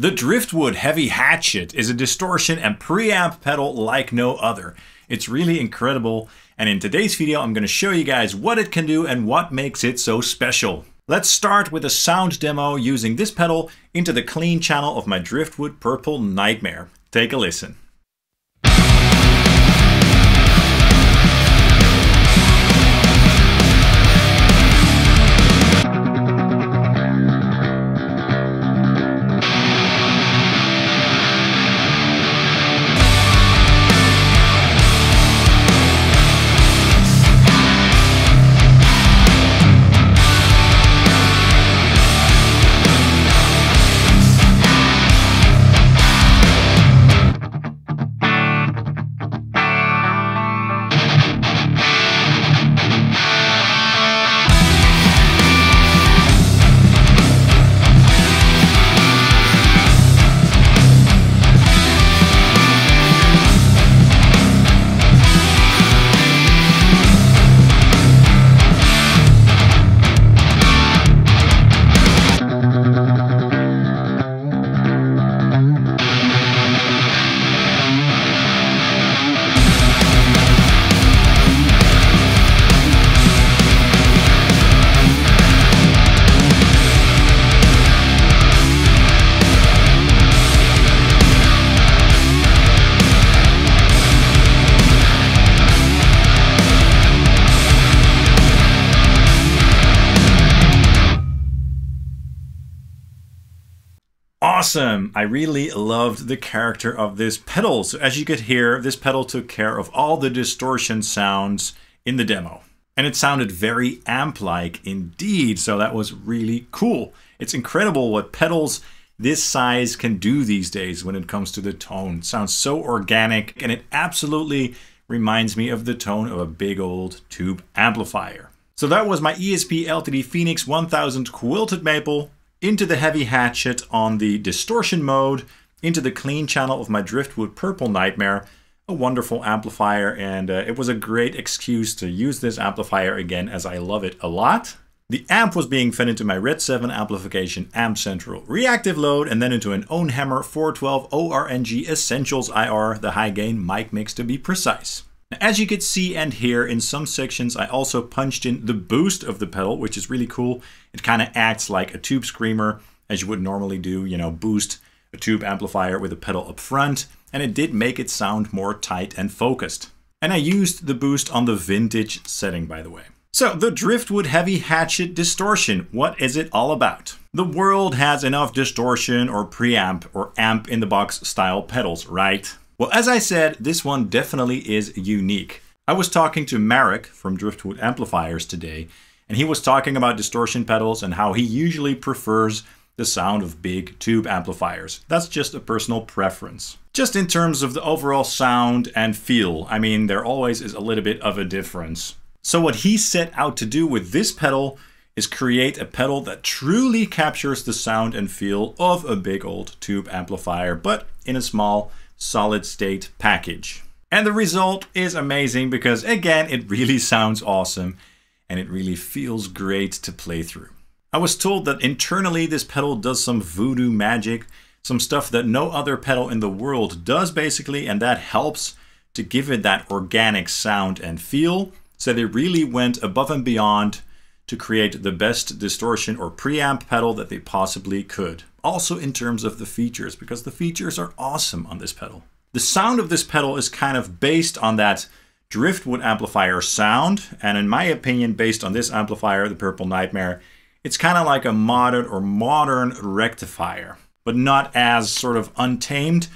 The Driftwood Heavy Hatchet is a distortion and preamp pedal like no other. It's really incredible, and in today's video I'm going to show you guys what it can do and what makes it so special. Let's start with a sound demo using this pedal into the clean channel of my Driftwood Purple Nightmare. Take a listen. Awesome! I really loved the character of this pedal. So as you could hear, this pedal took care of all the distortion sounds in the demo. And it sounded very amp-like indeed, so that was really cool. It's incredible what pedals this size can do these days when it comes to the tone. It sounds so organic, and it absolutely reminds me of the tone of a big old tube amplifier. So that was my ESP LTD Phoenix 1000 quilted maple into the heavy hatchet on the distortion mode, into the clean channel of my Driftwood Purple Nightmare. A wonderful amplifier, and it was a great excuse to use this amplifier again, as I love it a lot. The amp was being fed into my RedSeven Amplification Amp Central reactive load, and then into an OwnHammer 412 ORNG Essentials IR, the high gain mic mix to be precise. As you could see and hear in some sections, I also punched in the boost of the pedal, which is really cool. It kind of acts like a tube screamer, as you would normally do, you know, boost a tube amplifier with a pedal up front, and it did make it sound more tight and focused. And I used the boost on the vintage setting, by the way. So the Driftwood Heavy Hatchet distortion, what is it all about? The world has enough distortion or preamp or amp in the box style pedals, right? Well, as I said, this one definitely is unique. I was talking to Marek from Driftwood Amplifiers today, and he was talking about distortion pedals and how he usually prefers the sound of big tube amplifiers. That's just a personal preference. Just in terms of the overall sound and feel, I mean, there always is a little bit of a difference. So what he set out to do with this pedal is create a pedal that truly captures the sound and feel of a big old tube amplifier, but in a small, solid state package. And the result is amazing because, again, it really sounds awesome and it really feels great to play through. I was told that internally this pedal does some voodoo magic, some stuff that no other pedal in the world does basically, and that helps to give it that organic sound and feel. So they really went above and beyond to create the best distortion or preamp pedal that they possibly could. Also in terms of the features, because the features are awesome on this pedal. The sound of this pedal is kind of based on that Driftwood amplifier sound, and in my opinion, based on this amplifier, the Purple Nightmare, it's kind of like a modded or modern rectifier, but not as sort of untamed.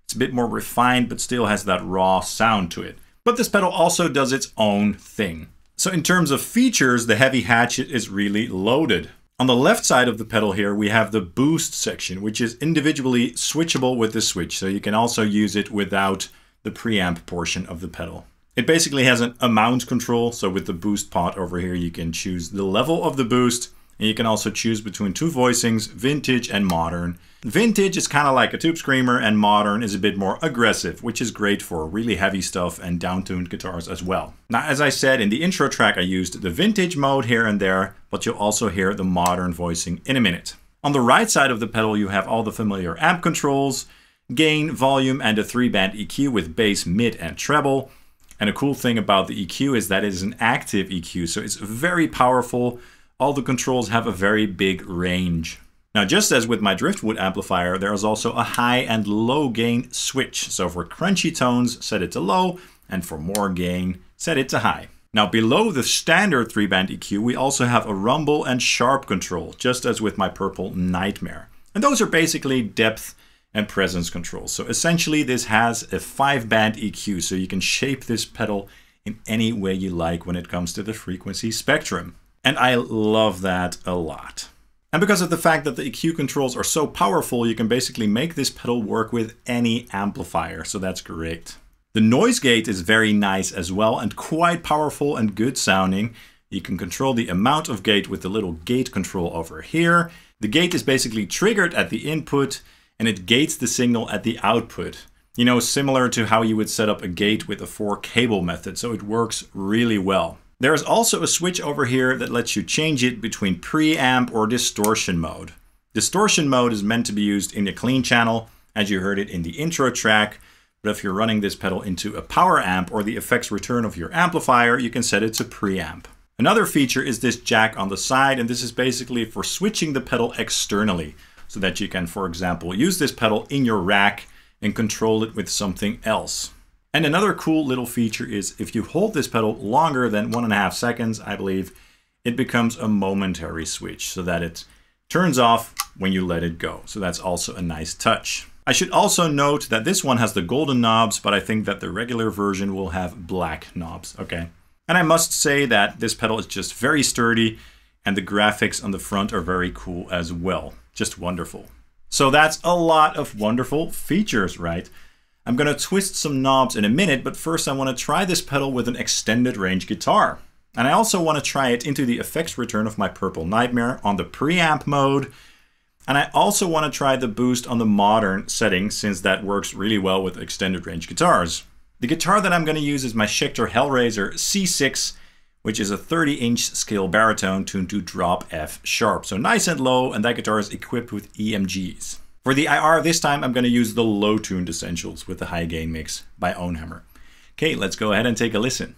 It's a bit more refined, but still has that raw sound to it. But this pedal also does its own thing. So in terms of features, the Heavy Hatchet is really loaded. On the left side of the pedal here, we have the boost section, which is individually switchable with the switch. So you can also use it without the preamp portion of the pedal. It basically has an amount control. So with the boost pot over here, you can choose the level of the boost, and you can also choose between two voicings, vintage and modern. Vintage is kind of like a tube screamer, and modern is a bit more aggressive, which is great for really heavy stuff and down-tuned guitars as well. Now, as I said in the intro track, I used the vintage mode here and there, but you'll also hear the modern voicing in a minute. On the right side of the pedal, you have all the familiar amp controls, gain, volume, and a 3-band EQ with bass, mid, and treble. And a cool thing about the EQ is that it is an active EQ, so it's very powerful. All the controls have a very big range. Now, just as with my Driftwood amplifier, there is also a high and low gain switch. So for crunchy tones, set it to low, and for more gain, set it to high. Now, below the standard 3-band EQ, we also have a rumble and sharp control, just as with my Purple Nightmare. And those are basically depth and presence controls. So essentially, this has a 5-band EQ, so you can shape this pedal in any way you like when it comes to the frequency spectrum. And I love that a lot. And because of the fact that the EQ controls are so powerful, you can basically make this pedal work with any amplifier, so that's great. The noise gate is very nice as well and quite powerful and good sounding. You can control the amount of gate with the little gate control over here. The gate is basically triggered at the input and it gates the signal at the output. You know, similar to how you would set up a gate with a 4-cable method, so it works really well. There is also a switch over here that lets you change it between preamp or distortion mode. Distortion mode is meant to be used in a clean channel, as you heard it in the intro track. But if you're running this pedal into a power amp or the effects return of your amplifier, you can set it to preamp. Another feature is this jack on the side, and this is basically for switching the pedal externally, so that you can, for example, use this pedal in your rack and control it with something else. And another cool little feature is if you hold this pedal longer than 1.5 seconds, I believe, it becomes a momentary switch so that it turns off when you let it go. So that's also a nice touch. I should also note that this one has the golden knobs, but I think that the regular version will have black knobs, okay? And I must say that this pedal is just very sturdy and the graphics on the front are very cool as well. Just wonderful. So that's a lot of wonderful features, right? I'm gonna twist some knobs in a minute, but first I wanna try this pedal with an extended range guitar. And I also wanna try it into the effects return of my Purple Nightmare on the preamp mode. And I also want to try the boost on the modern setting, since that works really well with extended range guitars. The guitar that I'm going to use is my Schecter Hellraiser C6, which is a 30-inch scale baritone tuned to drop F sharp. So nice and low, and that guitar is equipped with EMGs. For the IR this time, I'm going to use the low tuned essentials with the high gain mix by OwnHammer. Okay, let's go ahead and take a listen.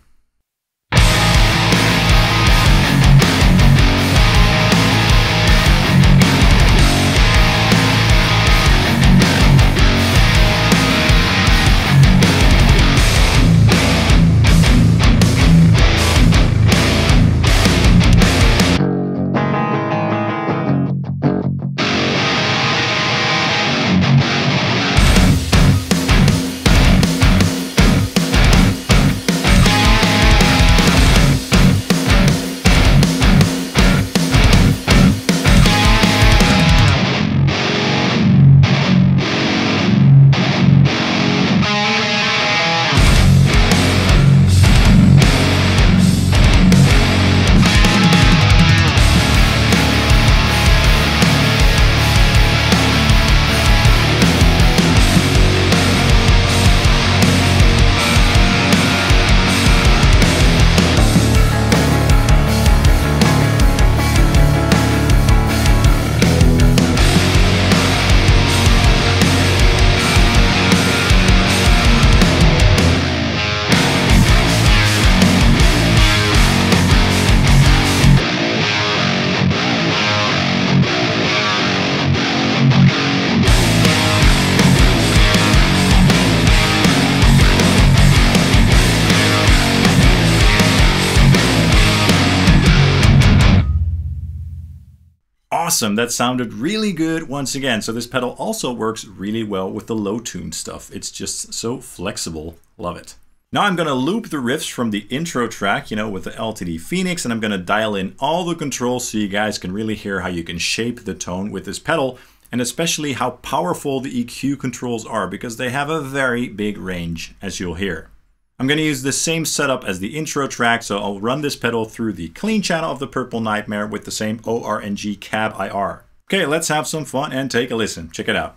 Awesome, that sounded really good once again. So this pedal also works really well with the low tune stuff. It's just so flexible. Love it. Now I'm going to loop the riffs from the intro track, you know, with the LTD Phoenix, and I'm going to dial in all the controls so you guys can really hear how you can shape the tone with this pedal, and especially how powerful the EQ controls are, because they have a very big range, as you'll hear. I'm going to use the same setup as the intro track, so I'll run this pedal through the clean channel of the Purple Nightmare with the same ORNG cab IR. Okay, let's have some fun and take a listen. Check it out.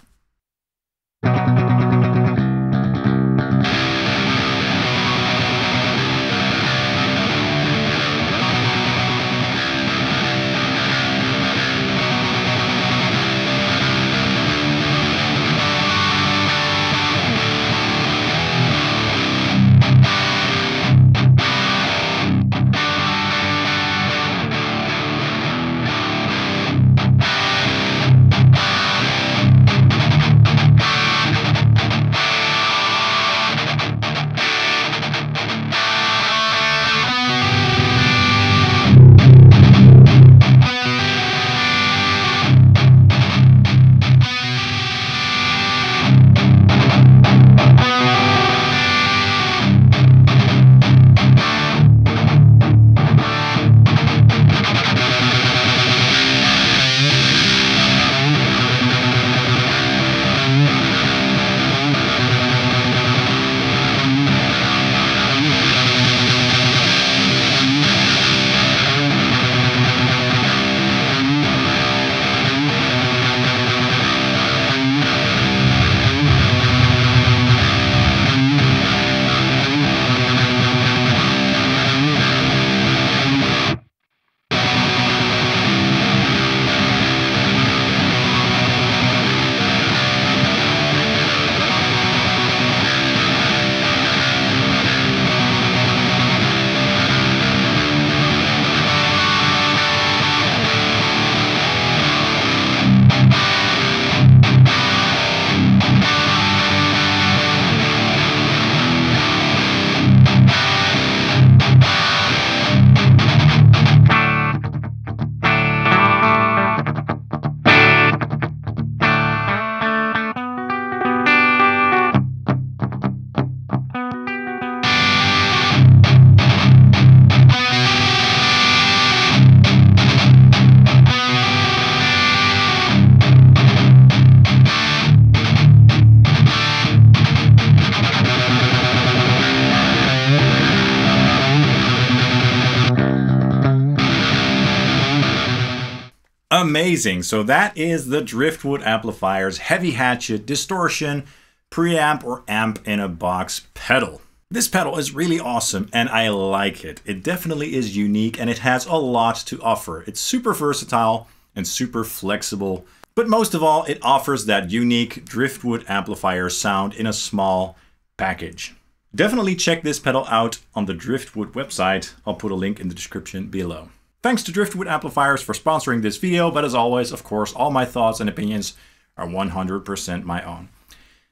Amazing. So that is the Driftwood Amplifier's Heavy Hatchet Distortion Preamp or Amp in a Box pedal. This pedal is really awesome and I like it. It definitely is unique and it has a lot to offer. It's super versatile and super flexible. But most of all, it offers that unique Driftwood amplifier sound in a small package. Definitely check this pedal out on the Driftwood website. I'll put a link in the description below. Thanks to Driftwood Amplifiers for sponsoring this video, but as always, of course, all my thoughts and opinions are 100% my own.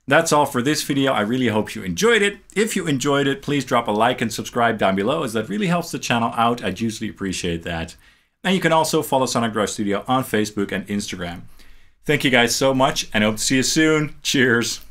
That's all for this video. I really hope you enjoyed it. If you enjoyed it, please drop a like and subscribe down below, as that really helps the channel out. I'd hugely appreciate that. And you can also follow Sonic Drive Studio on Facebook and Instagram. Thank you guys so much and hope to see you soon. Cheers.